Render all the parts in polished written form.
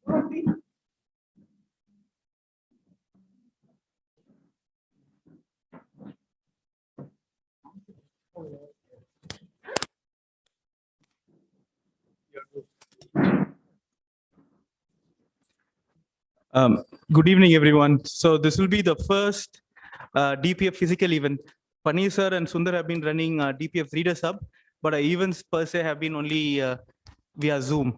Good evening, everyone. So this will be the first DPF physical event. Paneer sir and Sundar have been running DPF Readers Hub, but our events per se have been only via Zoom.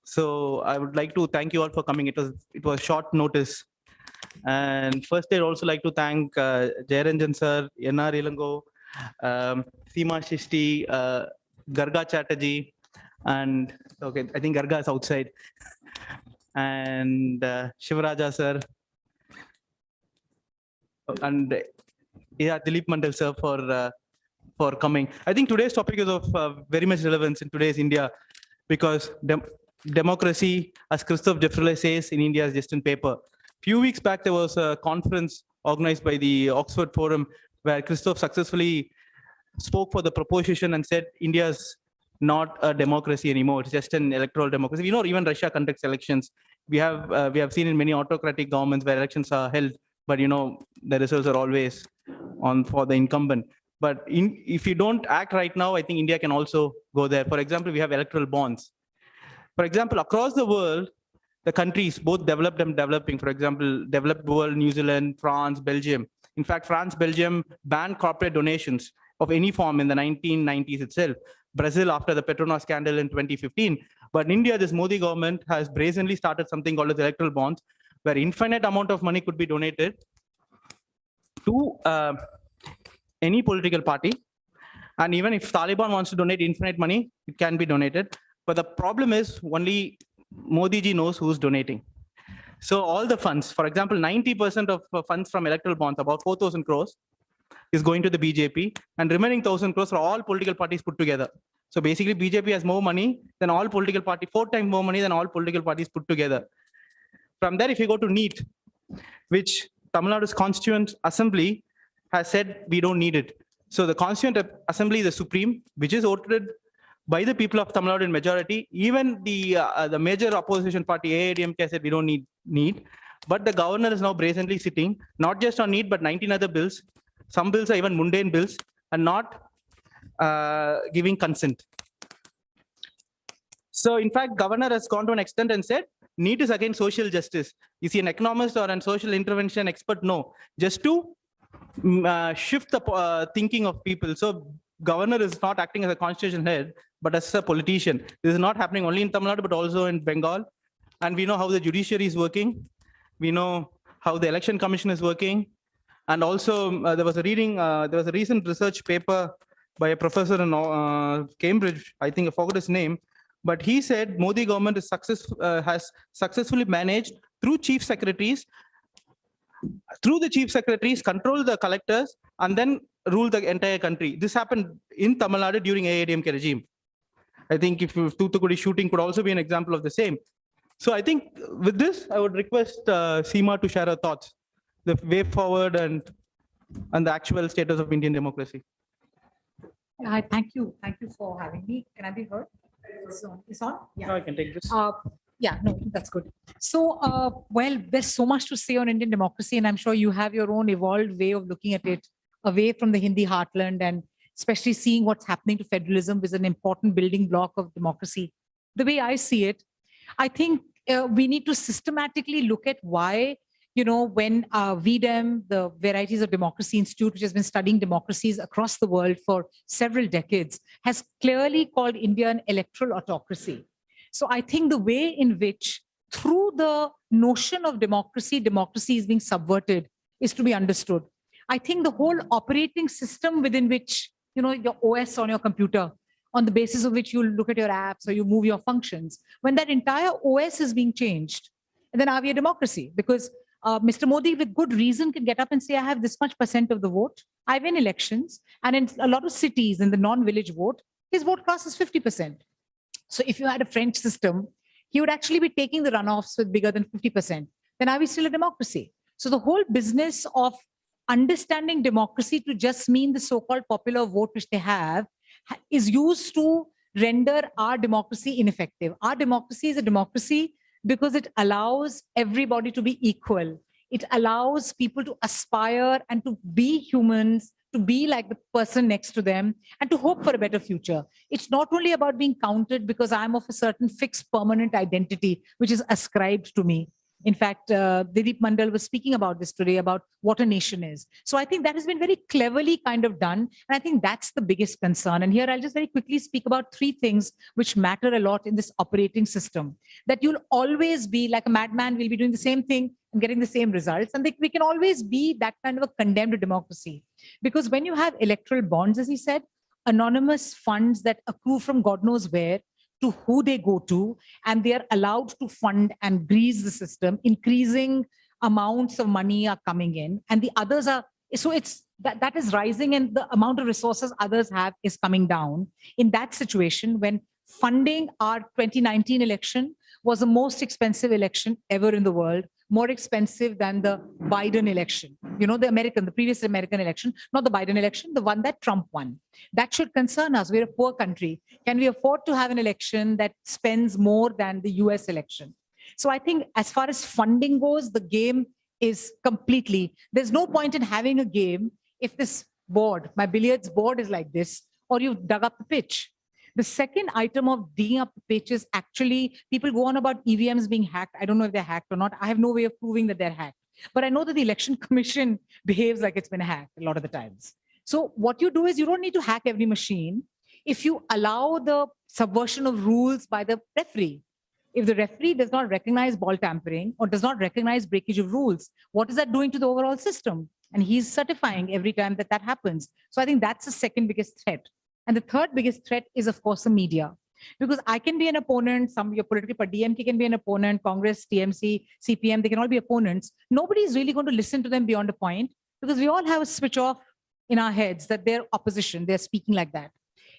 So I would like to thank you all for coming. It was short notice. And first, I'd also like to thank Jeyaranjan sir, N.R. Ilango, Seema Chishti, Garga Chatterjee, and okay, I think Garga is outside. And Shivaraja sir, and yeah, Dilip Mandal sir for coming. I think today's topic is of very much relevance in today's India, because democracy, as Christophe Jeffrey says, in India is just in paper. Few weeks back, there was a conference organized by the Oxford Forum where Christophe successfully spoke for the proposition and said India's not a democracy anymore. It's just an electoral democracy. We know even Russia conducts elections. We have seen in many autocratic governments where elections are held, but the results are always on for the incumbent. But if you don't act right now, I think India can also go there. For example, we have electoral bonds. For example, across the world, the countries, both developed and developing, for example, developed world, New Zealand, France, Belgium. In fact, France, Belgium banned corporate donations of any form in the 1990s itself. Brazil after the Petronas scandal in 2015. But in India, this Modi government has brazenly started something called as electoral bonds, where infinite amount of money could be donated to any political party. And even if Taliban wants to donate infinite money, it can be donated. But the problem is only Modi ji knows who's donating. So all the funds, for example, 90% of funds from electoral bonds, about 4,000 crores, is going to the BJP, and remaining 1,000 crores for all political parties put together. So basically, BJP has more money than all political parties, 4 times more money than all political parties put together. From there, if you go to NEET, which Tamil Nadu's Constituent Assembly has said we don't need it. So the Constituent Assembly is the supreme, which is voted by the people of Tamil Nadu in majority. Even the major opposition party, AIDMK, said we don't need NEET. But the governor is now brazenly sitting, not just on NEET, but 19 other bills. Some bills are even mundane bills and not giving consent. So in fact, governor has gone to an extent and said, NEET is against social justice. Is he an economist or a social intervention expert? No, just to shift the thinking of people. So governor is not acting as a constitution head, but as a politician. This is not happening only in Tamil Nadu, but also in Bengal. And we know how the judiciary is working. We know how the election commission is working. And also there was a recent research paper by a professor in Cambridge, I think I forgot his name, but he said Modi government is has successfully managed through chief secretaries, control the collectors, and then rule the entire country. This happened in Tamil Nadu during AIDMK regime. I think if Thoothukudi shooting could also be an example of the same. So I think with this, I would request Seema to share her thoughts, the way forward and the actual status of Indian democracy. Hi, thank you. Thank you for having me. Can I be heard? It's on? Yeah. No, I can take this. Yeah, no, that's good. So, well, there's so much to say on Indian democracy, and I'm sure you have your own evolved way of looking at it, away from the Hindi heartland, and especially seeing what's happening to federalism is an important building block of democracy. The way I see it, I think we need to systematically look at why, when VDEM, the Varieties of Democracy Institute, which has been studying democracies across the world for several decades, has clearly called India an electoral autocracy. So I think the way in which, through the notion of democracy is being subverted is to be understood. I think the whole operating system within which, your OS on your computer, on the basis of which you look at your apps or you move your functions, when that entire OS is being changed, then are we a democracy? Because Mr. Modi, with good reason, can get up and say, I have this much % of the vote, I win elections, and in a lot of cities, in the non-village vote, his vote class is 50%. So if you had a French system, he would actually be taking the runoffs with bigger than 50%. Then are we still a democracy? So the whole business of understanding democracy to just mean the so-called popular vote which they have is used to render our democracy ineffective. Our democracy is a democracy because it allows everybody to be equal. It allows people to aspire and to be humans, to be like the person next to them, and to hope for a better future. It's not only about being counted because I'm of a certain fixed permanent identity, which is ascribed to me. In fact, Dilip Mandal was speaking about this today, about what a nation is. So I think that has been very cleverly kind of done. And I think that's the biggest concern. And here I'll just very quickly speak about three things which matter a lot in this operating system. That you'll always be like a madman, will be doing the same thing and getting the same results. And we can always be that kind of a condemned democracy. Because when you have electoral bonds, as he said, anonymous funds that accrue from God knows where, to who they go to, and they are allowed to fund and grease the system. Increasing amounts of money are coming in, and the others are, so it's that is rising, and the amount of resources others have is coming down. In that situation, when funding our 2019 election was the most expensive election ever in the world, more expensive than the Biden election, the previous American election, not the Biden election, the one that Trump won. That should concern us. We're a poor country. Can we afford to have an election that spends more than the US election? So I think as far as funding goes, the game is completely, there's no point in having a game if this board, my billiards board is like this, or you've dug up the pitch. The second item of digging up the pitch is actually, people go on about EVMs being hacked. I don't know if they're hacked or not. I have no way of proving that they're hacked. But I know that the Election Commission behaves like it's been hacked a lot of the times. So what you do is you don't need to hack every machine if you allow the subversion of rules by the referee. If the referee does not recognize ball tampering or does not recognize breakage of rules, what is that doing to the overall system? And he's certifying every time that that happens. So I think that's the second biggest threat. And the third biggest threat is, of course, the media. Because I can be an opponent, some of your political, but DMK can be an opponent, Congress, TMC, CPM, they can all be opponents. Nobody is really going to listen to them beyond a point, because we all have a switch off in our heads that they're opposition, they're speaking like that.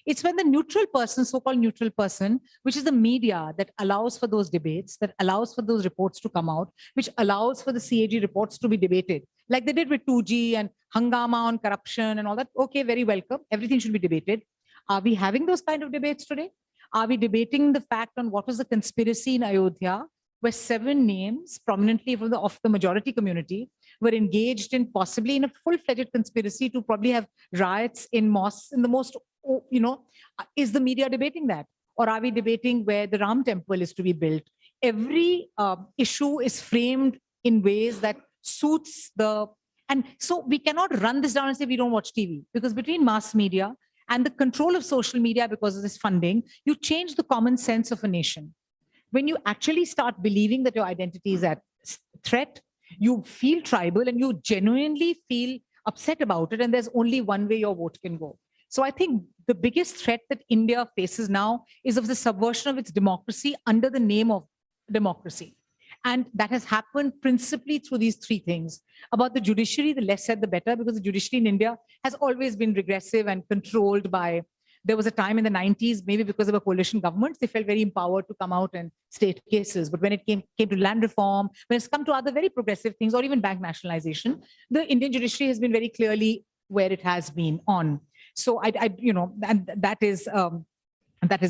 It's when the neutral person, so-called neutral person, which is the media, that allows for those debates, that allows for those reports to come out, which allows for the CAG reports to be debated, like they did with 2G and Hangama on corruption and all that. Okay, very welcome. Everything should be debated. Are we having those kind of debates today? Are we debating the fact on what was the conspiracy in Ayodhya, where 7 names prominently of the majority community were engaged in possibly in a full-fledged conspiracy to probably have riots in mosques in the most, is the media debating that? Or are we debating where the Ram temple is to be built? Every issue is framed in ways that suits the, and so we cannot run this down and say we don't watch TV, because between mass media and the control of social media because of this funding, you change the common sense of a nation. When you actually start believing that your identity is at threat, you feel tribal and you genuinely feel upset about it, and there's only one way your vote can go. So I think the biggest threat that India faces now is of the subversion of its democracy under the name of democracy. And that has happened principally through these 3 things. About the judiciary, the less said, the better, because the judiciary in India has always been regressive and controlled by, there was a time in the 90s, maybe because of a coalition government, they felt very empowered to come out and state cases. But when it came to land reform, when it's come to other very progressive things, or even bank nationalization, the Indian judiciary has been very clearly where it has been on. So and that is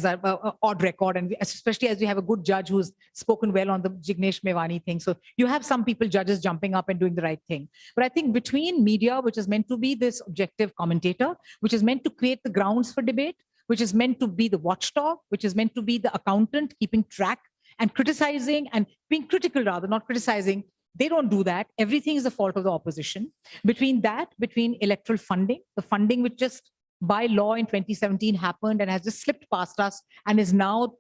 an odd record, and especially as we have a good judge who's spoken well on the Jignesh Mevani thing. So you have some people, judges, jumping up and doing the right thing. But I think between media, which is meant to be this objective commentator, which is meant to create the grounds for debate, which is meant to be the watchdog, which is meant to be the accountant, keeping track and criticizing and being critical rather, not criticizing. They don't do that. Everything is the fault of the opposition. Between electoral funding, the funding which just by law in 2017 happened and has just slipped past us and is now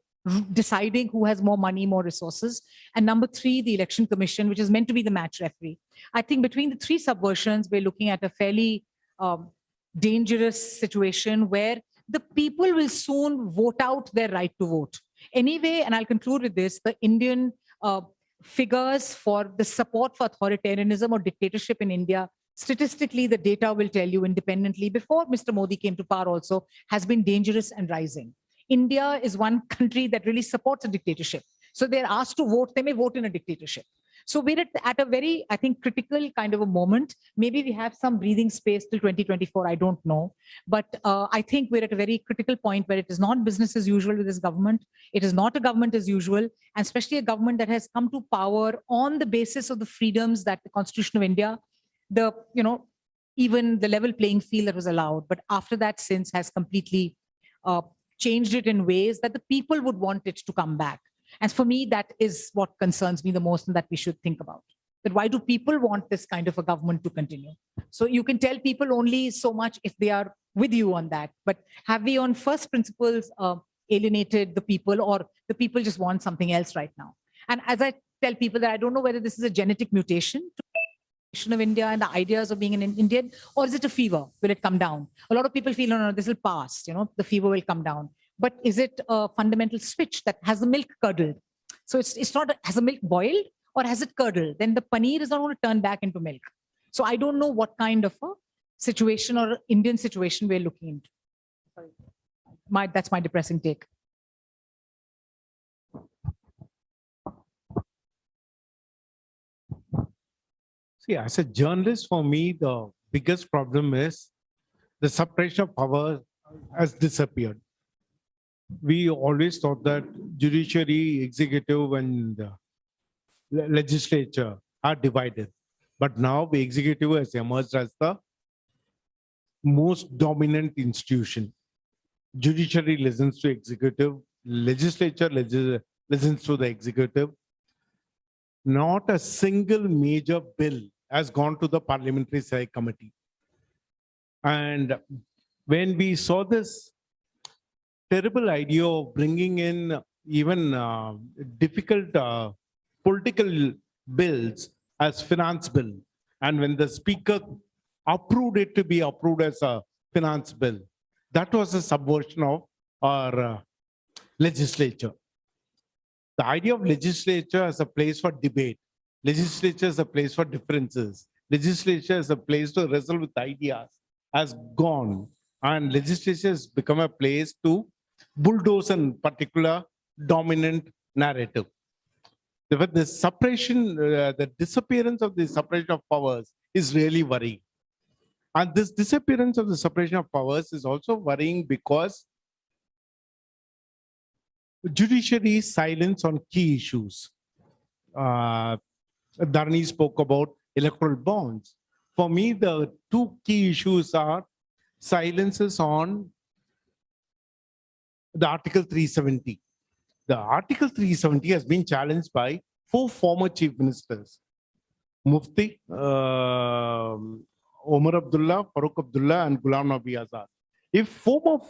deciding who has more money, more resources. And number 3, the Election Commission, which is meant to be the match referee. I think between the 3 subversions, we're looking at a fairly dangerous situation where the people will soon vote out their right to vote. Anyway, and I'll conclude with this, the Indian figures for the support for authoritarianism or dictatorship in India, statistically, the data will tell you independently, before Mr. Modi came to power also, has been dangerous and rising. India is one country that really supports a dictatorship. So they're asked to vote, they may vote in a dictatorship. So we're at a very, I think, critical kind of a moment. Maybe we have some breathing space till 2024, I don't know. But I think we're at a very critical point where it is not business as usual with this government. It is not a government as usual, and especially a government that has come to power on the basis of the freedoms that the Constitution of India, the, even the level playing field that was allowed. But after that, since has completely changed it in ways that the people would want it to come back. And for me, that is what concerns me the most and that we should think about. That why do people want this kind of a government to continue? So you can tell people only so much if they are with you on that. But have we on first principles alienated the people, or the people just want something else right now? And as I tell people that I don't know whether this is a genetic mutation to of India and the ideas of being an Indian, or is it a fever? Will it come down? A lot of people feel, no, this will pass, the fever will come down. But is it a fundamental switch that has the milk curdled? So it's not, has the milk boiled or has it curdled? Then the paneer is not going to turn back into milk. So I don't know what kind of a situation or Indian situation we're looking into. Sorry. That's my depressing take. See, as a journalist, for me, the biggest problem is the separation of power has disappeared. We always thought that judiciary, executive, and legislature are divided. But now the executive has emerged as the most dominant institution. Judiciary listens to executive, legislature listens to the executive. Not a single major bill has gone to the parliamentary select committee. And when we saw this terrible idea of bringing in even difficult political bills as finance bill, and when the speaker approved it to be approved as a finance bill, that was a subversion of our legislature. The idea of legislature as a place for debate, legislature as a place for differences, legislature as a place to wrestle with ideas has gone, and legislature has become a place to bulldoze a particular dominant narrative. The separation, the disappearance of the separation of powers is really worrying. And this disappearance of the separation of powers is also worrying because judiciary's silence on key issues. Dharani spoke about electoral bonds. For me, the two key issues are silences on the Article 370. The Article 370 has been challenged by 4 former chief ministers: Mufti, Omar Abdullah, Farooq Abdullah, and Ghulam Nabi Azad. If 4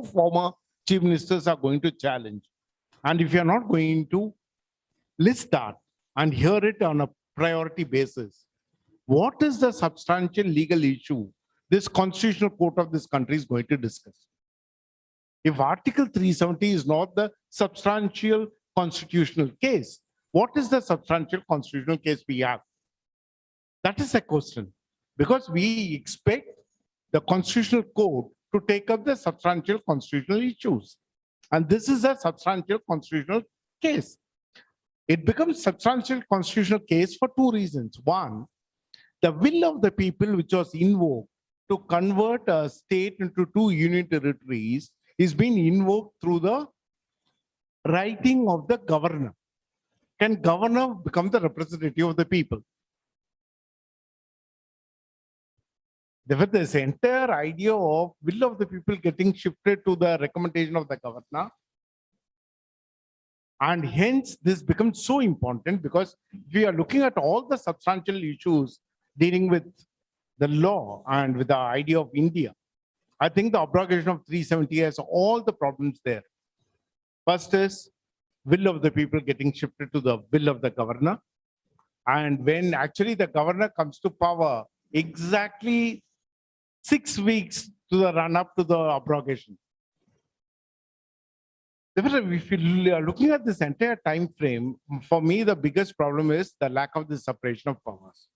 former chief ministers are going to challenge, and if you are not going to list that and hear it on a priority basis, what is the substantial legal issue this constitutional court of this country is going to discuss? If Article 370 is not the substantial constitutional case, what is the substantial constitutional case we have? That is a question, because we expect the constitutional court to take up the substantial constitutional issues. And this is a substantial constitutional case. It becomes substantial constitutional case for 2 reasons. One, the will of the people, which was invoked to convert a state into 2 union territories, is being invoked through the writing of the governor. Can governor become the representative of the people? Therefore, this entire idea of will of the people getting shifted to the recommendation of the governor, and hence this becomes so important, because we are looking at all the substantial issues dealing with the law and with the idea of India. I think the abrogation of 370 has all the problems there. First is will of the people getting shifted to the will of the governor. And when actually the governor comes to power exactly 6 weeks to the run up to the abrogation. Therefore, if you are looking at this entire time frame, for me, the biggest problem is the lack of the separation of powers.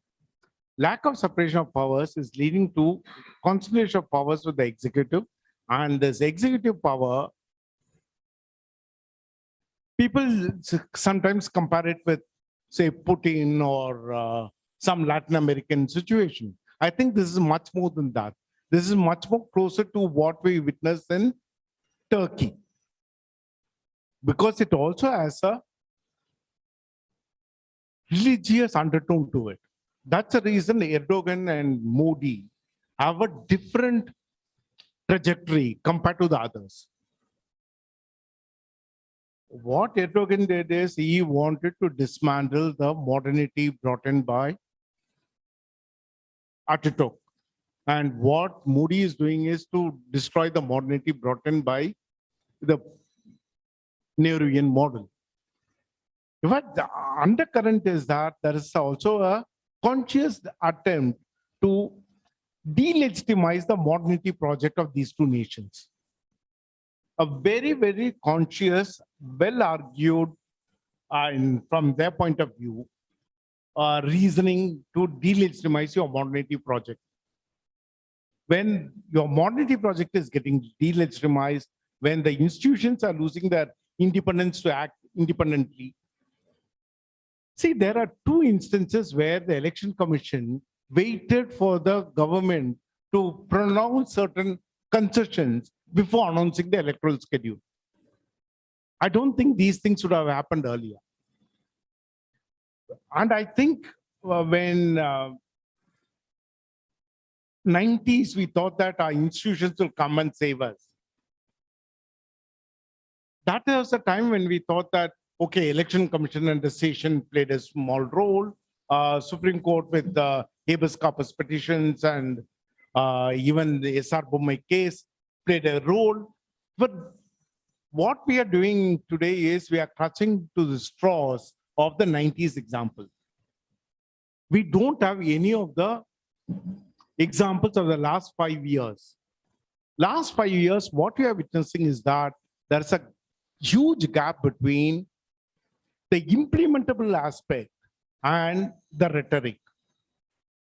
Lack of separation of powers is leading to concentration of powers with the executive, and this executive power, people sometimes compare it with say, Putin or some Latin American situation. I think this is much more than that. This is much more closer to what we witnessed in Turkey, because it also has a religious undertone to it. That's the reason Erdogan and Modi have a different trajectory compared to the others. What Erdogan did is he wanted to dismantle the modernity brought in by Ataturk. And what Modi is doing is to destroy the modernity brought in by the Nehruvian model. In fact, the undercurrent is that there is also a conscious attempt to delegitimize the modernity project of these two nations. A very, very conscious, well-argued, from their point of view, reasoning to delegitimize your modernity project. When your modernity project is getting delegitimized, when the institutions are losing their independence to act independently. See, there are two instances where the Election Commission waited for the government to pronounce certain concessions before announcing the electoral schedule. I don't think these things should have happened earlier. And I think when 90s, we thought that our institutions will come and save us. That was a time when we thought that, okay, Election Commission and the session played a small role. Supreme Court with the habeas corpus petitions and even the SR Bommai case played a role. But what we are doing today is we are clutching to the straws of the 90s example. We don't have any of the examples of the last 5 years. Last 5 years, what we are witnessing is that there's a huge gap between the implementable aspect and the rhetoric.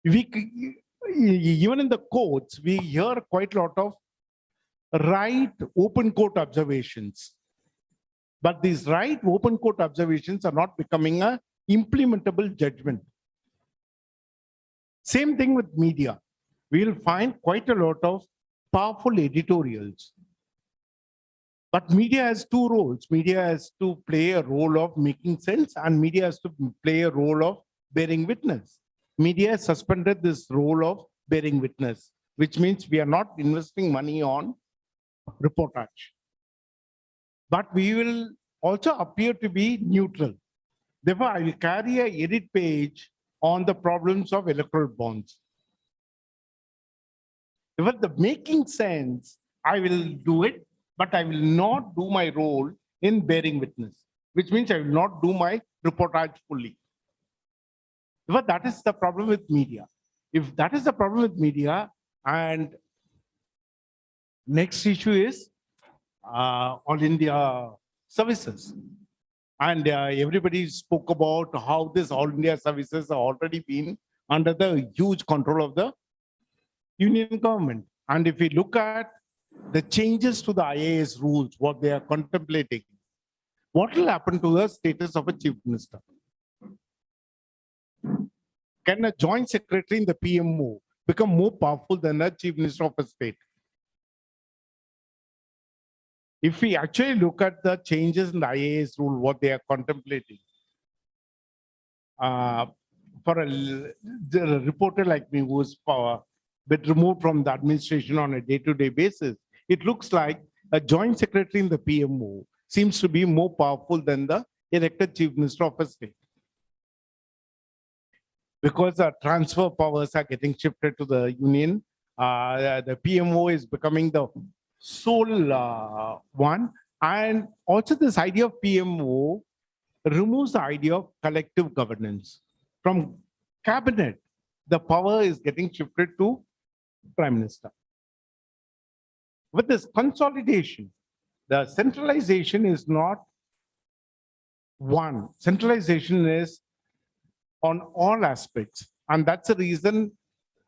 Even in the courts, we hear quite a lot of right open court observations. But these right open court observations are not becoming a implementable judgment. Same thing with media. We'll find quite a lot of powerful editorials. But media has two roles. Media has to play a role of making sense, and media has to play a role of bearing witness. Media has suspended this role of bearing witness, which means we are not investing money on reportage. But we will also appear to be neutral. Therefore, I will carry an edit page on the problems of electoral bonds. If the making sense, I will do it, but I will not do my role in bearing witness, which means I will not do my reportage fully. But that is the problem with media. If that is the problem with media, and next issue is All India services. And everybody spoke about how this All India services have already been under the huge control of the union government. And if we look at the changes to the IAS rules, what they are contemplating, what will happen to the status of a chief minister? Can a joint secretary in the PMO become more powerful than a chief minister of a state? If we actually look at the changes in the IAS rule, what they are contemplating, for a reporter like me who is bit removed from the administration on a day-to-day basis, it looks like a joint secretary in the PMO seems to be more powerful than the elected chief minister of a state. Because the transfer powers are getting shifted to the union, the PMO is becoming the sole one. And also this idea of PMO removes the idea of collective governance. From cabinet, the power is getting shifted to Prime Minister. With this consolidation, the centralization is not one. Centralization is on all aspects. And that's the reason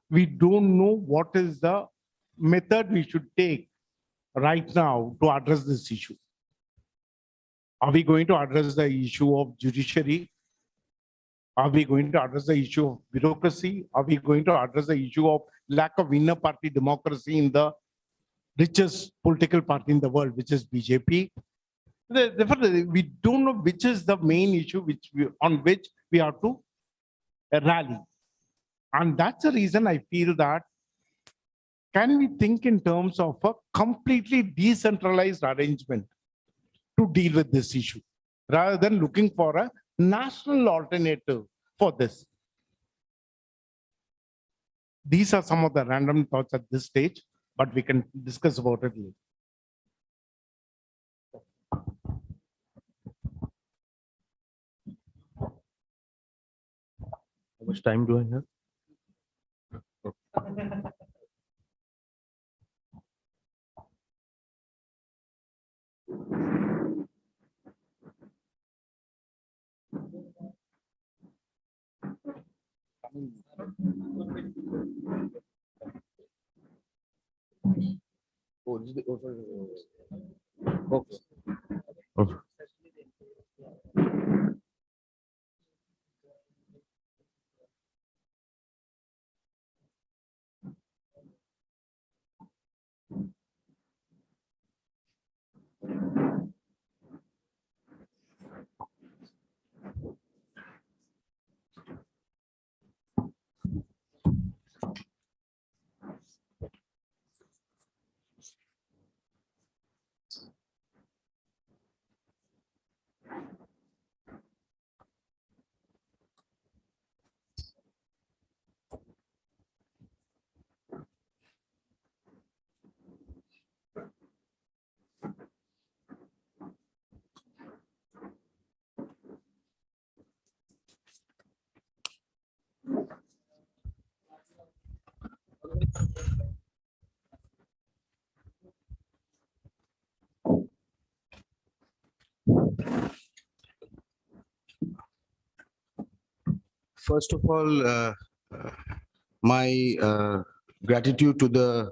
we don't know what is the method we should take right now to address this issue. Are we going to address the issue of judiciary Are we going to address the issue of bureaucracy? Are we going to address the issue of lack of inner party democracy in the richest political party in the world, which is BJP? Therefore, we don't know which is the main issue on which we have to rally. And that's the reason I feel that can we think in terms of a completely decentralized arrangement to deal with this issue, rather than looking for a national alternative for this? These are some of the random thoughts at this stage, but we can discuss about it later. How much time do I have? Okay. First of all, my gratitude to the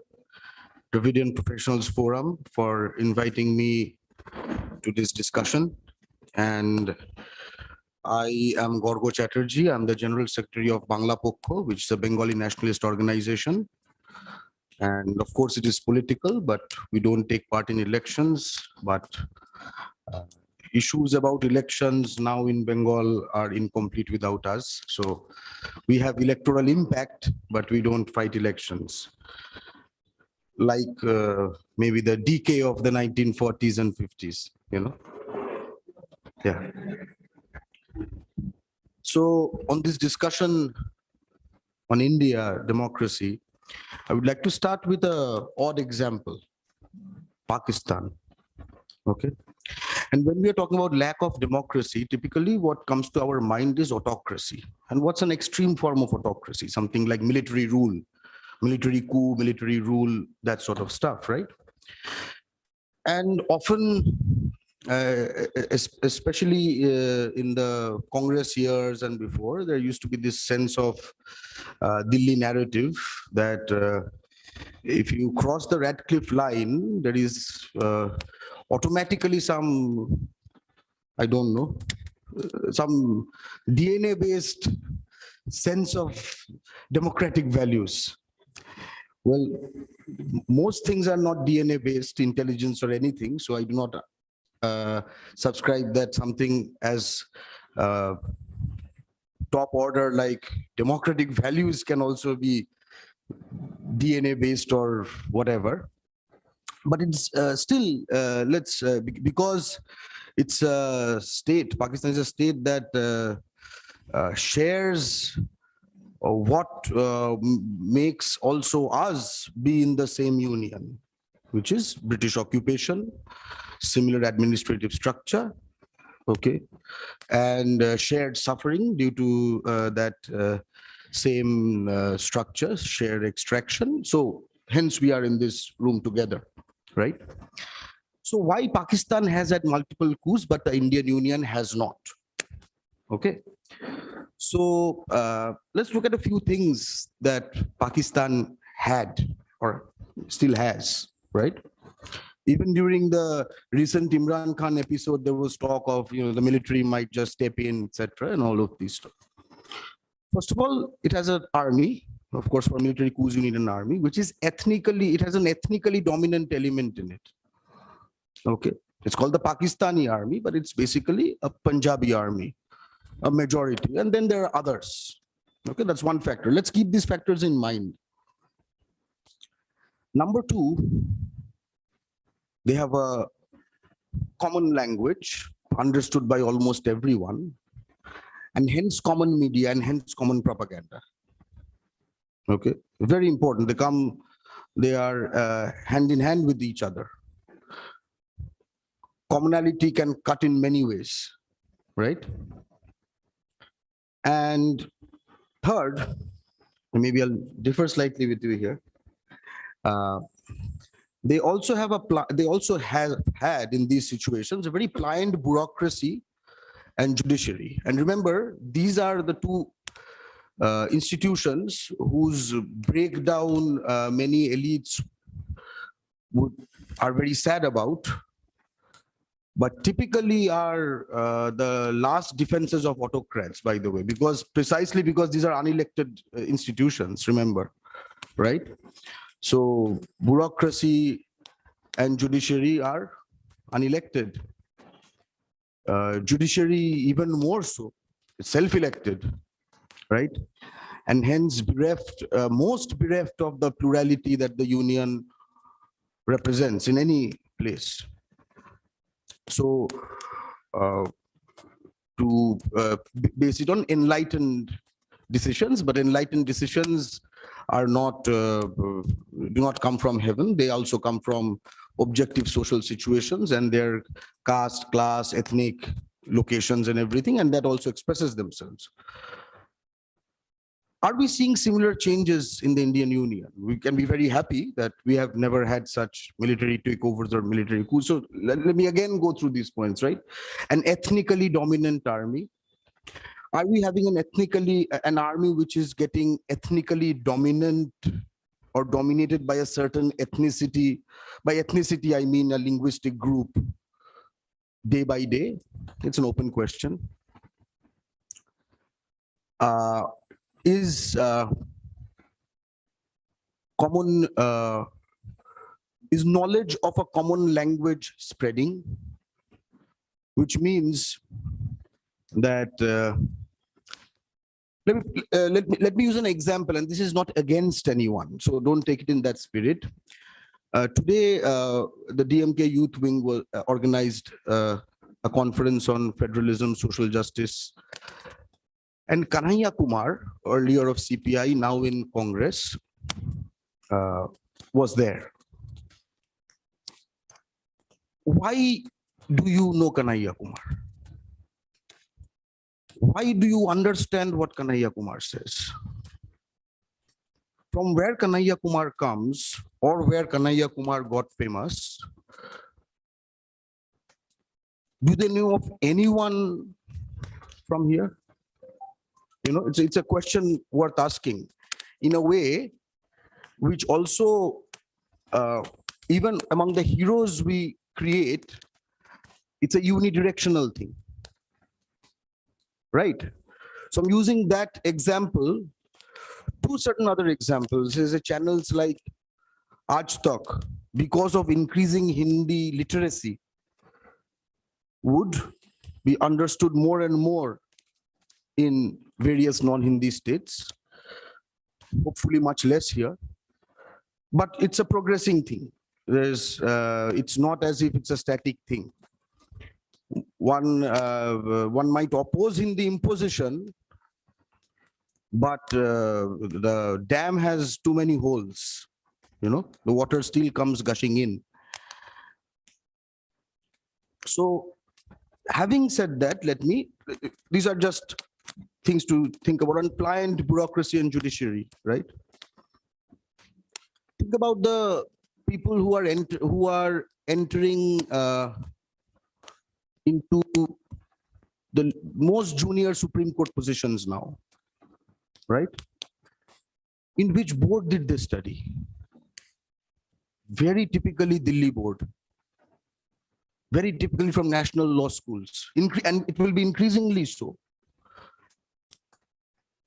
Dravidian Professionals Forum for inviting me to this discussion. And I am Garga Chatterjee. I'm the General Secretary of Bangla Pokho, which is a Bengali nationalist organization. And of course, it is political, but we don't take part in elections. But issues about elections now in Bengal are incomplete without us. So we have electoral impact, but we don't fight elections. Like maybe the decay of the 1940s and 50s, you know? Yeah. So on this discussion on India, democracy, I would like to start with an odd example, Pakistan, okay? And when we are talking about lack of democracy, typically what comes to our mind is autocracy. And what's an extreme form of autocracy? Something like military rule, military coup, military rule, that sort of stuff, right? And often, especially in the Congress years and before, there used to be this sense of Delhi narrative that if you cross the Radcliffe line, there is automatically some, I don't know, some DNA-based sense of democratic values. Well, most things are not DNA-based, intelligence or anything, so I do not subscribe that something as top order like democratic values can also be DNA-based or whatever. But it's still, because it's a state, Pakistan is a state that shares what makes also us be in the same union, which is British occupation, similar administrative structure, okay, and shared suffering due to that same structure, shared extraction. So hence we are in this room together, right? So why Pakistan has had multiple coups, but the Indian Union has not? Okay. So let's look at a few things that Pakistan had or still has, right? Even during the recent Imran Khan episode, there was talk of, the military might just step in, etc., and all of these stuff. First of all, it has an army. Of course, for military coups, you need an army, which is it has an ethnically dominant element in it. Okay. It's called the Pakistani army, but it's basically a Punjabi army, a majority. And then there are others. Okay, that's one factor. Let's keep these factors in mind. Number two, they have a common language understood by almost everyone, and hence common media and hence common propaganda. Okay, very important. They are hand in hand with each other. Commonality can cut in many ways, right? And third, maybe I'll differ slightly with you here. They also have had in these situations a very pliant bureaucracy and judiciary. And remember, these are the two institutions whose breakdown many elites are very sad about, but typically are the last defenses of autocrats, by the way, precisely because these are unelected institutions, remember, right? So bureaucracy and judiciary are unelected. Judiciary even more so, self-elected, right? And hence most bereft of the plurality that the union represents in any place. So to base it on enlightened decisions, but enlightened decisions are do not come from heaven. They also come from objective social situations and their caste, class, ethnic locations and everything, and that also expresses themselves. Are we seeing similar changes in the Indian Union? We can be very happy that we have never had such military takeovers or military coups. So let me again go through these points, right? An ethnically dominant army. Are we having an army which is getting ethnically dominant or dominated by a certain ethnicity? By ethnicity, I mean a linguistic group day by day. It's an open question. Is knowledge of a common language spreading, which means that let me use an example, and this is not against anyone, so don't take it in that spirit. Today, the DMK Youth Wing organized a conference on federalism, social justice. And Kanhaiya Kumar, earlier of CPI, now in Congress, was there. Why do you know Kanhaiya Kumar? Why do you understand what Kanhaiya Kumar says? From where Kanhaiya Kumar comes, or where Kanhaiya Kumar got famous, do they know of anyone from here? You know, it's a question worth asking in a way, which also, even among the heroes we create, it's a unidirectional thing, right? So I'm using that example. Two certain other examples is channels like Aaj Tak, because of increasing Hindi literacy, would be understood more and more in various non-Hindi states, hopefully much less here, but it's a progressing thing. It's not as if it's a static thing. One might oppose Hindi imposition, but the dam has too many holes, you know, the water still comes gushing in. So having said that, these are just things to think about, on pliant bureaucracy and judiciary, right? Think about the people who are entering into the most junior Supreme Court positions now, right? In which board did they study? Very typically Delhi board. Very typically from national law schools, and it will be increasingly so.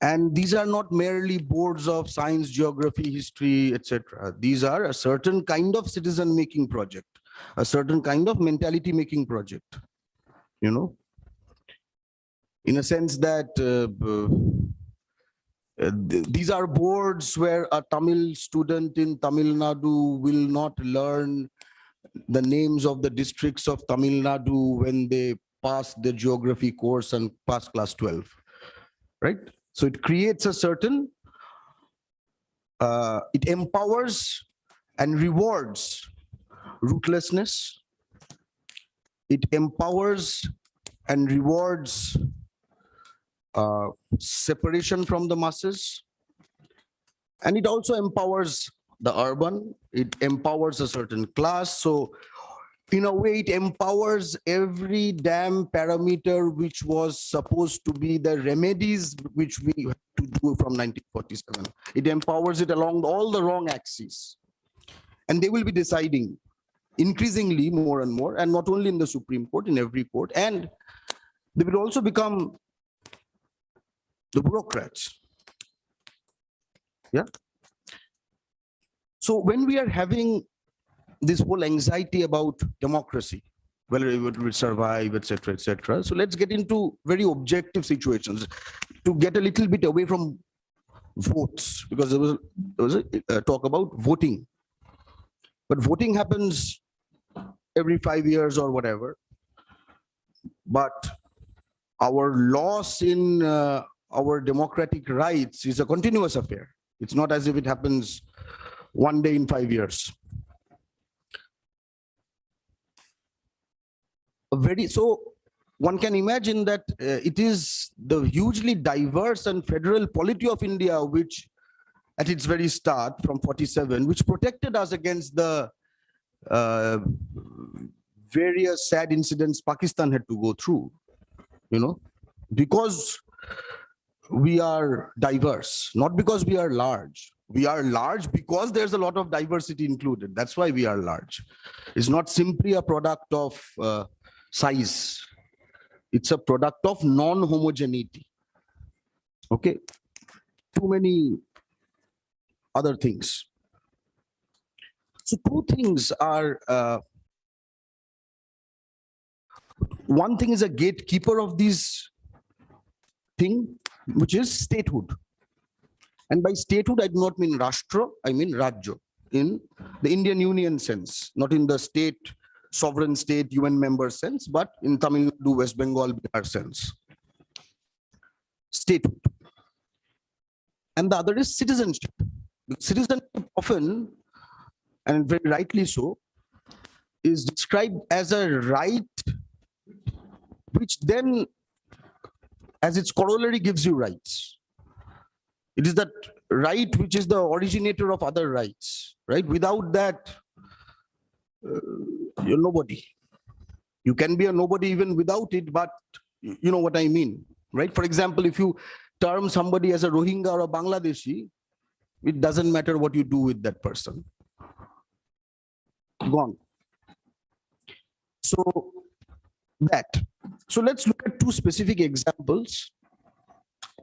And these are not merely boards of science, geography, history, etc. These are a certain kind of citizen-making project, a certain kind of mentality-making project, you know, in a sense that these are boards where a Tamil student in Tamil Nadu will not learn the names of the districts of Tamil Nadu when they pass the geography course and pass class 12, right? So it creates a certain, it empowers and rewards rootlessness. It empowers and rewards separation from the masses. And it also empowers the urban. It empowers a certain class. So in a way, it empowers every damn parameter which was supposed to be the remedies which we had to do from 1947. It empowers it along all the wrong axes. And they will be deciding increasingly more and more, and not only in the Supreme Court, in every court. And they will also become the bureaucrats. Yeah. So when we are having this whole anxiety about democracy, whether it will survive, etc., etc. So let's get into very objective situations to get a little bit away from votes, because there was a talk about voting. But voting happens every 5 years or whatever. But our loss in our democratic rights is a continuous affair. It's not as if it happens one day in 5 years. So one can imagine that it is the hugely diverse and federal polity of India, which at its very start from 47, which protected us against the various sad incidents Pakistan had to go through, you know, because we are diverse, not because we are large. We are large because there's a lot of diversity included. That's why we are large. It's not simply a product of size. It's a product of non-homogeneity. Okay. Too many other things. So two things are, one thing is a gatekeeper of this thing, which is statehood. And by statehood, I do not mean Rashtra, I mean Rajya, in the Indian Union sense, not in the state, sovereign state, UN member sense, but in Tamil Nadu, West Bengal, Bihar sense. Statehood. And the other is citizenship. Citizenship often, and very rightly so, is described as a right which then, as its corollary, gives you rights. It is that right which is the originator of other rights, right? Without that, you're nobody. You can be a nobody even without it, but you know what I mean, right? For example, if you term somebody as a Rohingya or a Bangladeshi, it doesn't matter what you do with that person. Gone. So that. So let's look at two specific examples.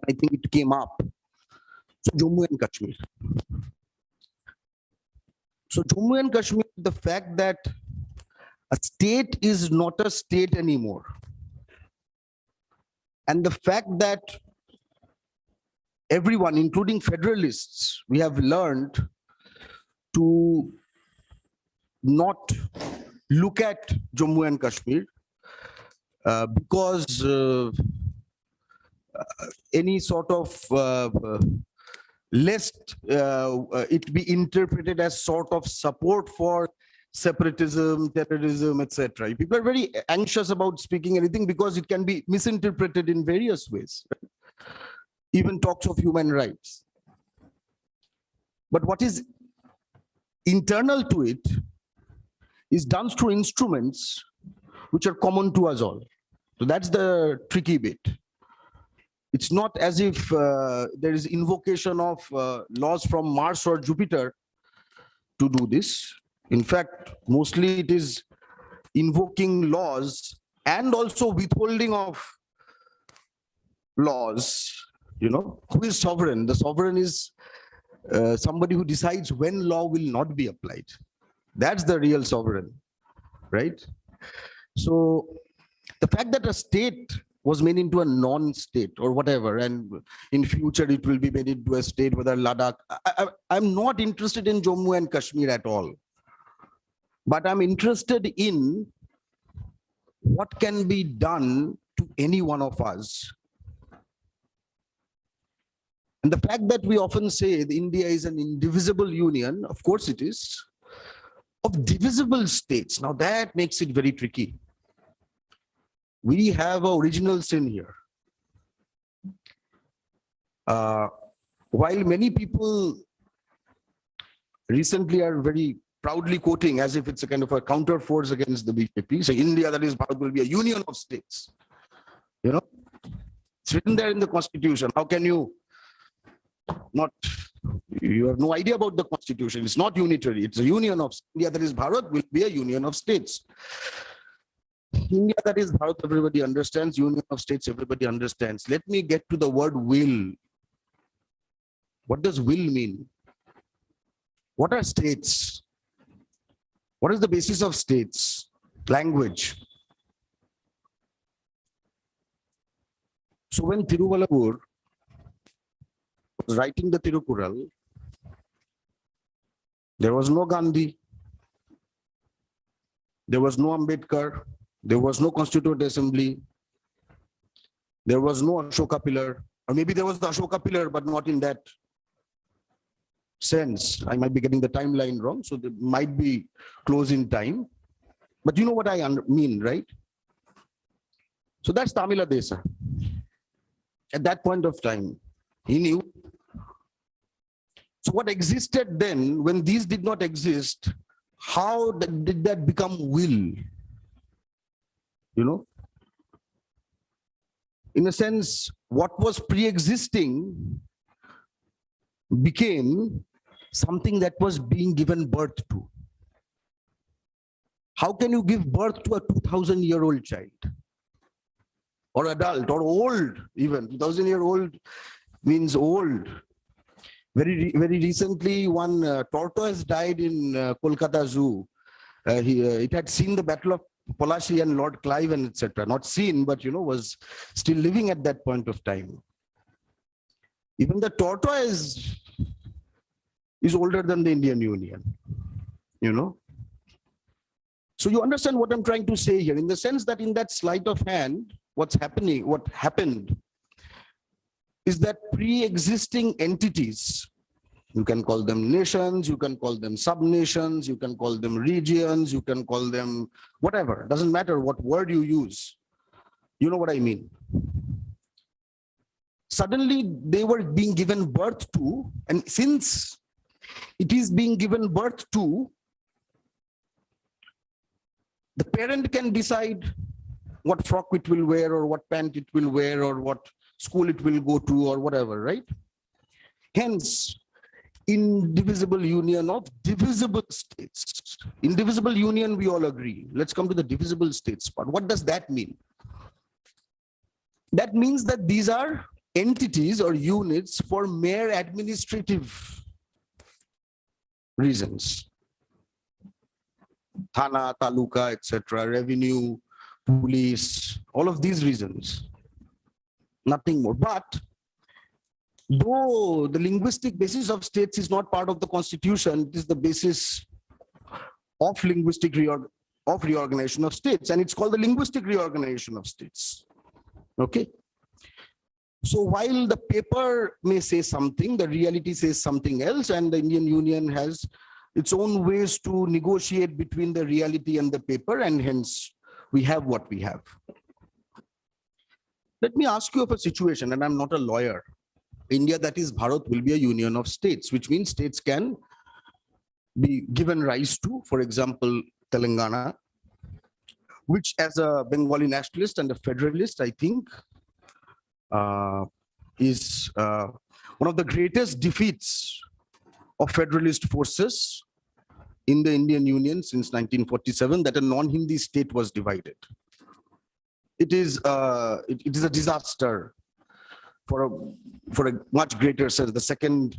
I think it came up. So Jammu and Kashmir. So Jammu and Kashmir, the fact that a state is not a state anymore, and the fact that everyone, including federalists, we have learned to not look at Jammu and Kashmir because any sort of lest it be interpreted as sort of support for separatism, terrorism, etc. People are very anxious about speaking anything because it can be misinterpreted in various ways. Even talks of human rights. But what is internal to it is done through instruments which are common to us all. So that's the tricky bit. It's not as if there is invocation of laws from Mars or Jupiter to do this. In fact, mostly it is invoking laws and also withholding of laws You know, who is sovereign? The sovereign is somebody who decides when law will not be applied. That's the real sovereign, right? So the fact that a state was made into a non-state or whatever, and in future it will be made into a state, whether Ladakh, I'm not interested in Jammu and Kashmir at all. But I'm interested in what can be done to any one of us. And the fact that we often say that India is an indivisible union, of course it is, of divisible states. Now that makes it very tricky. We have an original sin here. While many people recently are very proudly quoting as if it's a kind of a counter force against the BJP. So India, that is Bharat, will be a union of states. You know, it's written there in the constitution. How can you not, you have no idea about the constitution. It's not unitary. It's a union of India, that is Bharat, will be a union of states. India, that is Bharat, everybody understands. Union of states, everybody understands. Let me get to the word will. What does will mean? What are states? What is the basis of states? Language. So when Thiruvallavur was writing the Tirukural, there was no Gandhi, there was no Ambedkar, there was no Constituent Assembly, there was no Ashoka Pillar, or maybe there was the Ashoka Pillar, but not in that sense. I might be getting the timeline wrong, so they might be close in time. But you know what I mean, right? So that's Tamila Desa. At that point of time, he knew. So what existed then, when these did not exist, how did that become will? You know? In a sense, what was pre-existing became something that was being given birth to. How can you give birth to a 2,000-year-old child? Or adult, or old even. 2,000-year-old means old. Very recently, one tortoise died in Kolkata Zoo. It had seen the Battle of Polashi and Lord Clive and etc. Not seen, but you know, was still living at that point of time. Even the tortoise is older than the Indian Union, you know. So you understand what I'm trying to say here, in the sense that in that sleight of hand, what happened is that pre-existing entities, you can call them nations, you can call them sub-nations, you can call them regions, you can call them whatever, doesn't matter what word you use. You know what I mean? Suddenly they were being given birth to, and since it is being given birth to, the parent can decide what frock it will wear, or what pant it will wear, or what school it will go to, or whatever, right? Hence, indivisible union of divisible states. Indivisible union, we all agree. Let's come to the divisible states part. What does that mean? That means that these are entities or units for mere administrative reasons. Thana, taluka, etc., revenue, police, all of these reasons. Nothing more. But though the linguistic basis of states is not part of the constitution, it is the basis of linguistic reorganization of states, and it's called the linguistic reorganization of states. Okay. So while the paper may say something, the reality says something else, and the Indian Union has its own ways to negotiate between the reality and the paper, and hence we have what we have. Let me ask you of a situation, and I'm not a lawyer. India, that is Bharat, will be a union of states, which means states can be given rise to, for example, Telangana, which as a Bengali nationalist and a federalist, I think, is one of the greatest defeats of federalist forces in the Indian Union since 1947, that a non-Hindi state was divided. It is a disaster for a much greater sense. The second,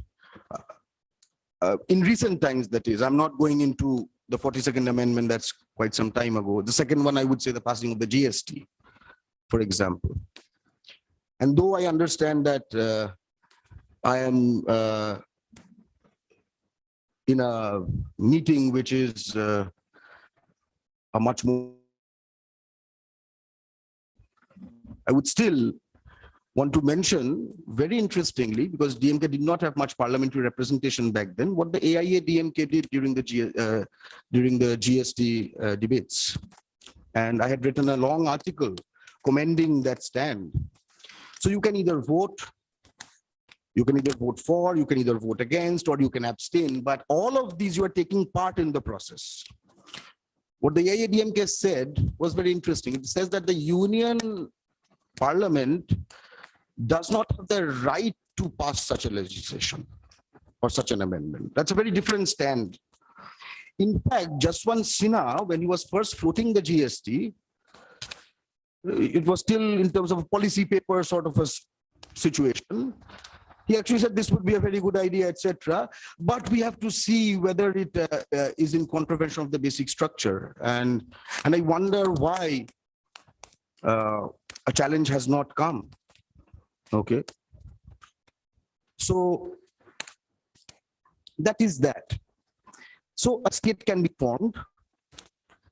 in recent times, that is, I'm not going into the 42nd Amendment, that's quite some time ago. The second one, I would say the passing of the GST, for example. And though I understand that I am in a meeting which is a much more, I would still want to mention, very interestingly, because DMK did not have much parliamentary representation back then, what the AIA DMK did during the GST debates. And I had written a long article commending that stand. So you can either vote for, you can either vote against, or you can abstain, but all of these you are taking part in the process. What the AIA DMK said was very interesting. It says that the Union Parliament does not have the right to pass such a legislation or such an amendment. That's a very different stand. In fact, Jaswant Sinha, when he was first floating the GST, it was still in terms of a policy paper sort of a situation. He actually said this would be a very good idea, etc. But we have to see whether it is in contravention of the basic structure. And I wonder why a challenge has not come. Okay. So that is that. So a state can be formed,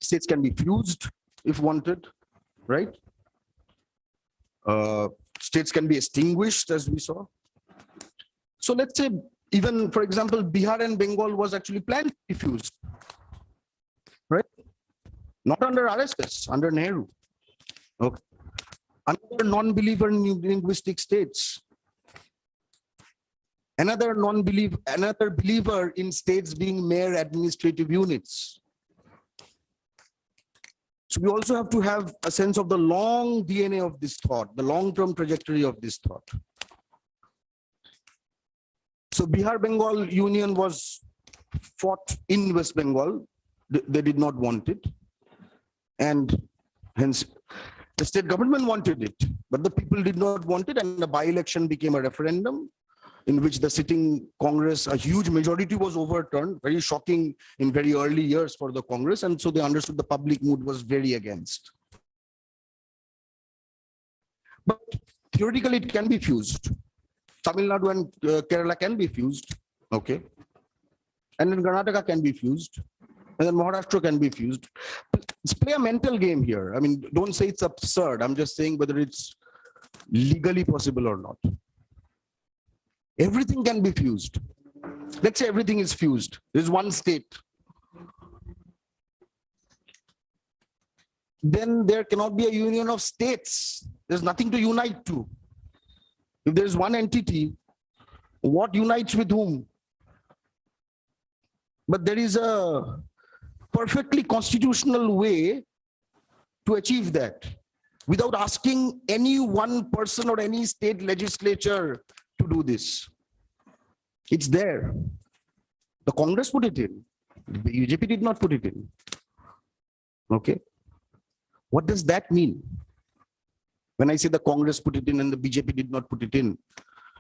states can be fused if wanted, right? States can be extinguished, as we saw. So let's say, even for example, Bihar and Bengal was actually planned to be fused, right? Not under RSS, under Nehru. Okay. Another non-believer in linguistic states. Another believer in states being mere administrative units. So we also have to have a sense of the long DNA of this thought, the long-term trajectory of this thought. So Bihar-Bengal union was fought in West Bengal. They did not want it. And hence, the state government wanted it, but the people did not want it, and the by-election became a referendum in which the sitting Congress, a huge majority was overturned, very shocking in very early years for the Congress, and so they understood the public mood was very against. But theoretically, it can be fused. Tamil Nadu and Kerala can be fused, okay? And then Karnataka can be fused. And then Maharashtra can be fused. Let's play a mental game here. I mean, don't say it's absurd. I'm just saying whether it's legally possible or not. Everything can be fused. Let's say everything is fused. There's one state. Then there cannot be a union of states. There's nothing to unite to. If there's one entity, what unites with whom? But there is a perfectly constitutional way to achieve that without asking any one person or any state legislature to do this. It's there. The Congress put it in. The BJP did not put it in. Okay. What does that mean? When I say the Congress put it in and the BJP did not put it in,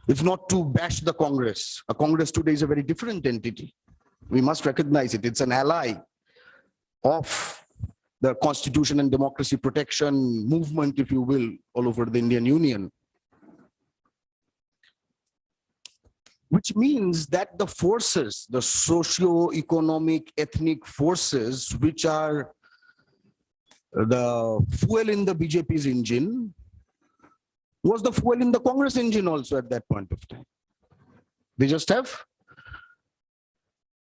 it's not to bash the Congress. A Congress today is a very different entity. We must recognize it. It's an ally of the constitution and democracy protection movement, if you will, all over the Indian Union. Which means that the forces, the socio-economic, ethnic forces, which are the fuel in the BJP's engine, was the fuel in the Congress engine also at that point of time. They just have,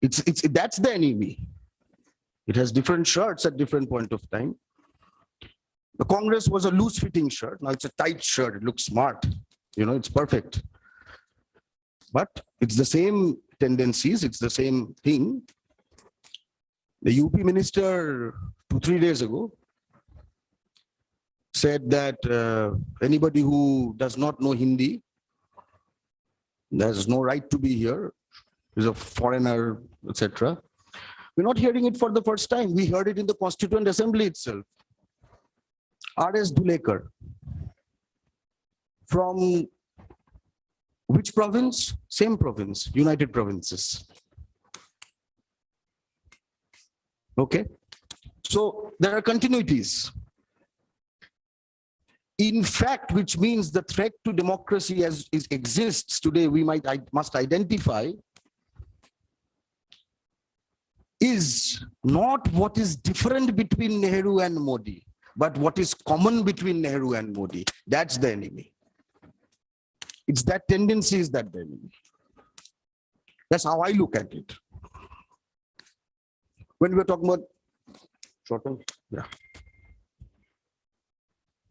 that's the enemy. It has different shirts at different point of time. The Congress was a loose-fitting shirt. Now it's a tight shirt. It looks smart. You know, it's perfect. But it's the same tendencies. It's the same thing. The UP minister 2-3 days ago said that anybody who does not know Hindi has no right to be here, is a foreigner, etc. We're not hearing it for the first time. We heard it in the Constituent Assembly itself. R.S. Dhulekar from Which province? Same province, United Provinces. Okay. So there are continuities. In fact, which means the threat to democracy as it exists today, we must identify is not what is different between Nehru and Modi, but what is common between Nehru and Modi. That's the enemy. It's that tendency is that the enemy. That's how I look at it. When we're talking about short term, yeah.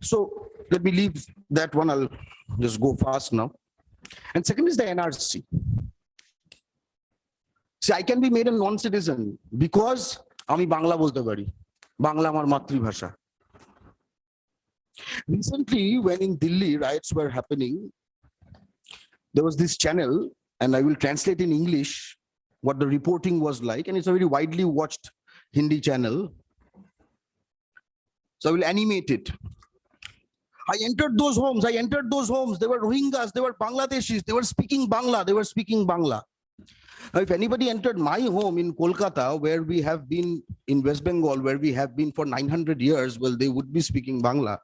So let me leave that one. I'll just go fast now. And second is the NRC. See, I can be made a non-citizen because আমি বাংলা বলতে পারি, বাংলা আমার মাতৃভাষা. Recently, when in Delhi riots were happening, there was this channel, and I will translate in English what the reporting was like, and it's a very widely watched Hindi channel. So I will animate it. I entered those homes. They were Rohingyas, they were Bangladeshis, they were speaking Bangla. Now, if anybody entered my home in Kolkata, where we have been in West Bengal, where we have been for 900 years, well, they would be speaking Bangla.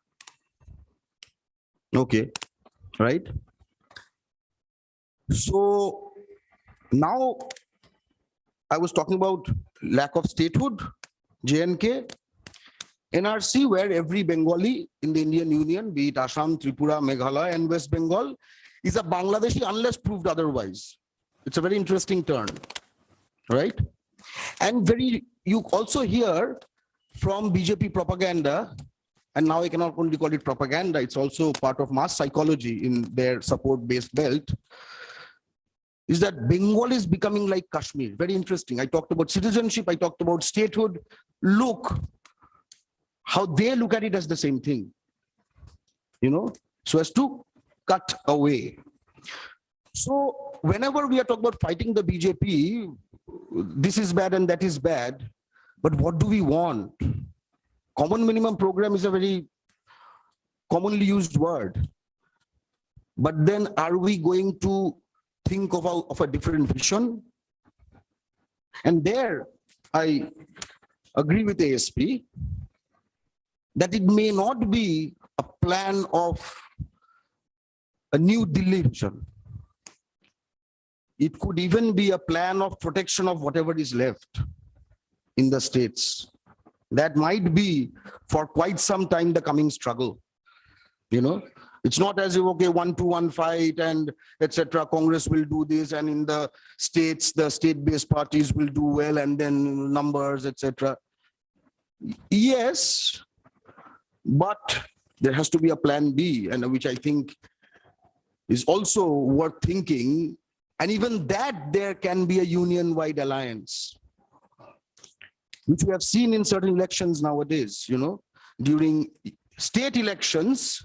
Okay, right? So now I was talking about lack of statehood, JNK, NRC, where every Bengali in the Indian Union, be it Assam, Tripura, Meghalaya, and West Bengal, is a Bangladeshi unless proved otherwise. It's a very interesting turn, right? And you also hear from BJP propaganda, and now I cannot only call it propaganda, it's also part of mass psychology in their support-based belt, is that Bengal is becoming like Kashmir. Very interesting. I talked about citizenship, I talked about statehood. Look how they look at it as the same thing, so as to cut away. So whenever we are talking about fighting the BJP, this is bad and that is bad, but what do we want? Common minimum program is a very commonly used word, but then are we going to think of a different vision? And there I agree with ASP that it may not be a plan of a new Delhi vision. It could even be a plan of protection of whatever is left in the states. That might be for quite some time the coming struggle. It's not as if, okay, 1-to-1 fight and etc. Congress will do this, and in the states, the state-based parties will do well, and then numbers, etc. Yes, but there has to be a plan B, and which I think is also worth thinking. And even that there can be a union-wide alliance, which we have seen in certain elections nowadays, during state elections,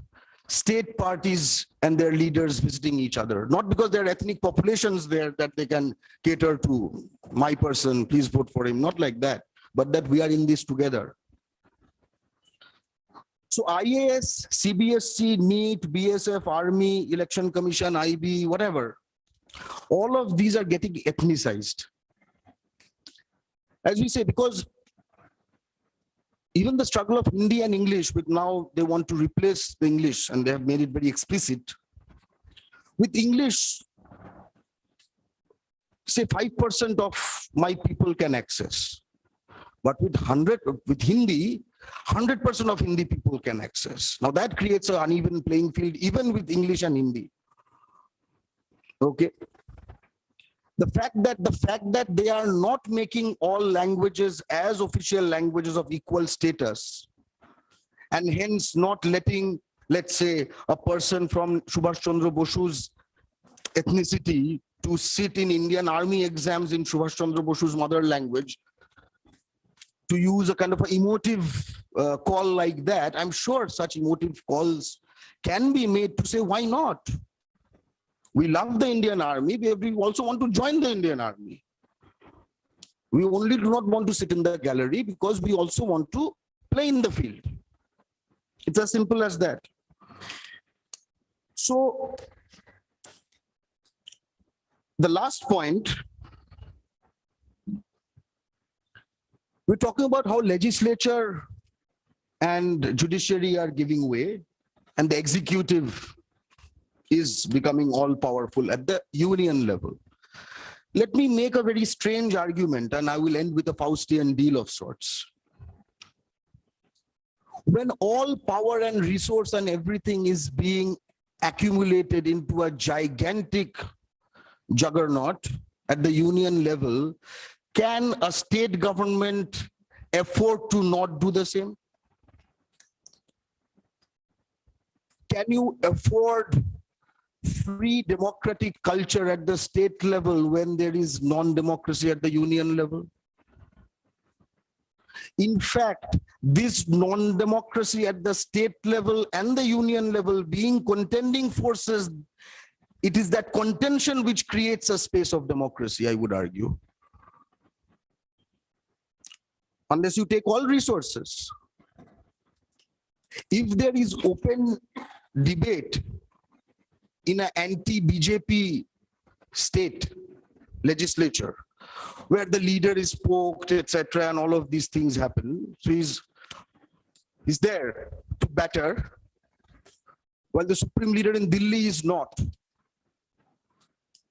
state parties and their leaders visiting each other, not because there are ethnic populations there that they can cater to. My person, please vote for him, not like that, but that we are in this together. So IAS, CBSC, NEET, BSF, Army, Election Commission, IB, whatever, all of these are getting ethnicized. As we say, because even the struggle of Hindi and English, with now they want to replace the English, and they have made it very explicit. With English, say 5% of my people can access. But with Hindi, 100% of Hindi people can access. Now that creates an uneven playing field, even with English and Hindi. Okay. The fact that they are not making all languages as official languages of equal status, and hence not letting, let's say, a person from Subhash Chandra Bosu's ethnicity to sit in Indian Army exams in Subhash Chandra Bosu's mother language, to use a kind of an emotive call like that. I'm sure such emotive calls can be made to say, why not? We love the Indian Army, we also want to join the Indian Army. We only do not want to sit in the gallery because we also want to play in the field. It's as simple as that. So The last point, we're talking about how legislature and judiciary are giving way and the executive is becoming all powerful at the union level. Let me make a very strange argument, and I will end with a Faustian deal of sorts. When all power and resource and everything is being accumulated into a gigantic juggernaut at the union level, can a state government afford to not do the same? Can you afford free democratic culture at the state level when there is non-democracy at the union level? In fact, this non-democracy at the state level and the union level being contending forces, it is that contention which creates a space of democracy, I would argue. Unless you take all resources. If there is open debate in an anti-BJP state legislature, where the leader is poked, etc., and all of these things happen, so he's there to batter, while the supreme leader in Delhi is not.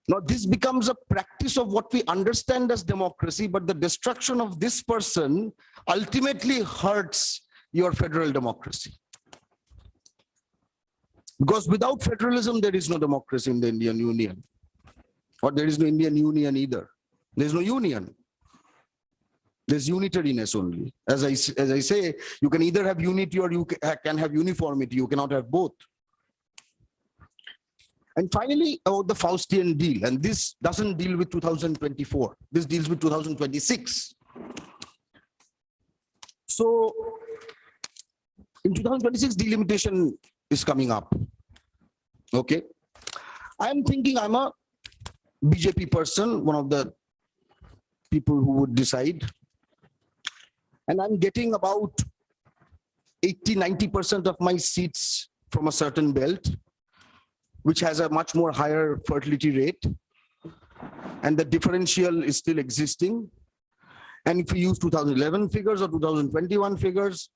Now, this becomes a practice of what we understand as democracy, but the destruction of this person ultimately hurts your federal democracy. Because without federalism, there is no democracy in the Indian Union. Or there is no Indian Union either. There's no union. There's unitariness only. As I say, you can either have unity or you can have uniformity. You cannot have both. And finally, about the Faustian deal, and this doesn't deal with 2024. This deals with 2026. So, in 2026, delimitation is coming up. Okay. I'm thinking I'm a BJP person, one of the people who would decide. And I'm getting about 80–90% of my seats from a certain belt, which has a much more higher fertility rate. And the differential is still existing. And if we use 2011 figures or 2021 figures,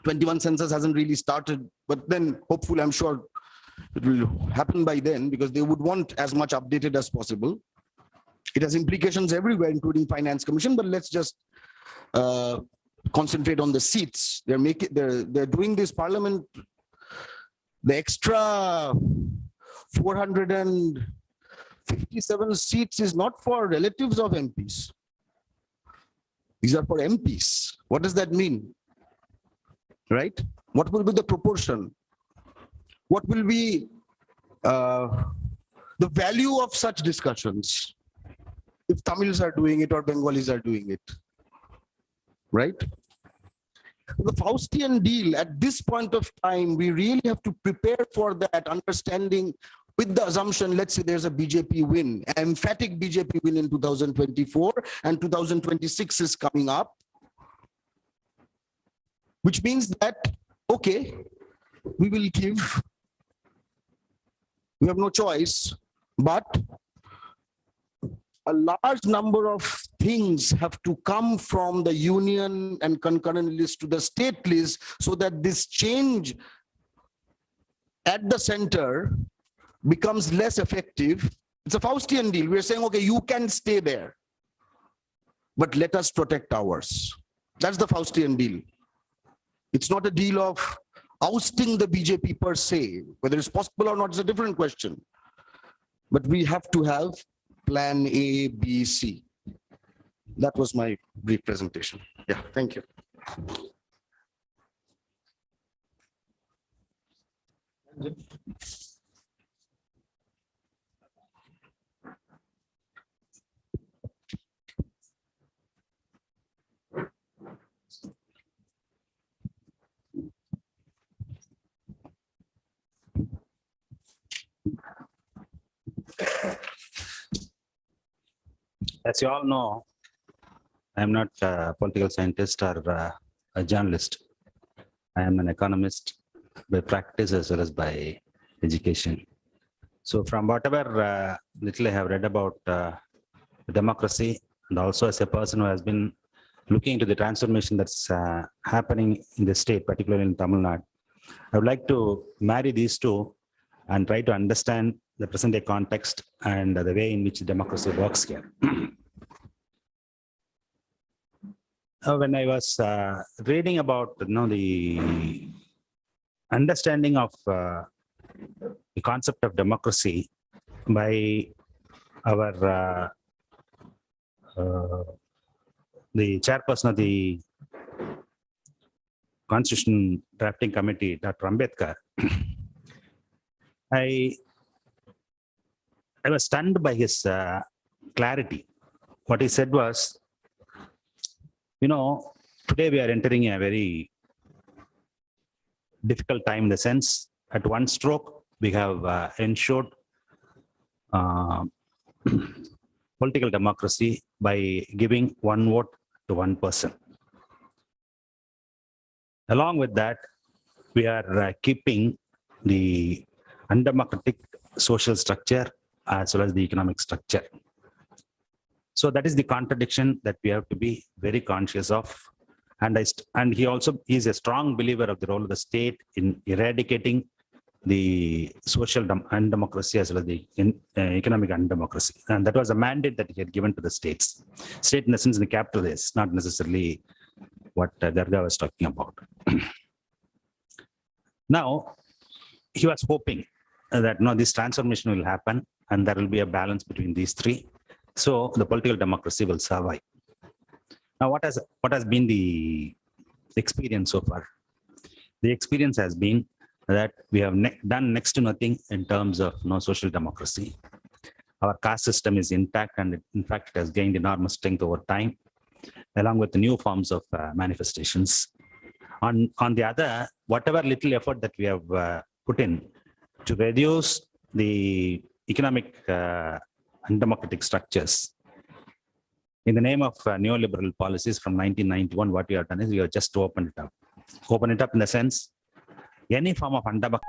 21 census hasn't really started, but then hopefully I'm sure it will happen by then, because they would want as much updated as possible. It has implications everywhere, including Finance Commission, but let's just concentrate on the seats. They're doing this parliament, the extra 457 seats is not for relatives of MPs. These are for MPs. What does that mean? Right? What will be the proportion? What will be the value of such discussions if Tamils are doing it or Bengalis are doing it? Right? The Faustian deal, at this point of time, we really have to prepare for that understanding with the assumption, let's say there's a BJP win, an emphatic BJP win in 2024, and 2026 is coming up, which means that, okay, we will give, we have no choice, but a large number of things have to come from the union and concurrent list to the state list, so that this change at the center becomes less effective. It's a Faustian deal. We're saying, okay, you can stay there, but let us protect ours. That's the Faustian deal. It's not a deal of ousting the BJP per se. Whether it's possible or not is a different question. But we have to have plan A, B, C. That was my brief presentation. Yeah, thank you. As you all know, I am not a political scientist or a journalist. I am an economist by practice as well as by education. So from whatever little I have read about democracy, and also as a person who has been looking into the transformation that's happening in the state, particularly in Tamil Nadu, I would like to marry these two and try to understand the present day context and the way in which democracy works here. When I was reading about the understanding of the concept of democracy by our the chairperson of the Constitution Drafting Committee, Dr. Ambedkar, I was stunned by his clarity. What he said was, today we are entering a very difficult time in the sense, at one stroke, we have ensured political democracy by giving one vote to one person. Along with that, we are keeping the undemocratic social structure as well as the economic structure. So that is the contradiction that we have to be very conscious of. And he also is a strong believer of the role of the state in eradicating the social undemocracy as well as the economic undemocracy. And that was a mandate that he had given to the states. State in the sense in the capital is not necessarily what Garga was talking about. Now, he was hoping that this transformation will happen and there will be a balance between these three. So the political democracy will survive. Now, what has been the experience so far? The experience has been that we have done next to nothing in terms of social democracy. Our caste system is intact, and in fact, it has gained enormous strength over time, along with the new forms of manifestations. On the other, whatever little effort that we have put in to reduce the economic undemocratic structures, in the name of neoliberal policies from 1991, what we have done is we have just opened it up. Open it up in the sense, any form of undemocratic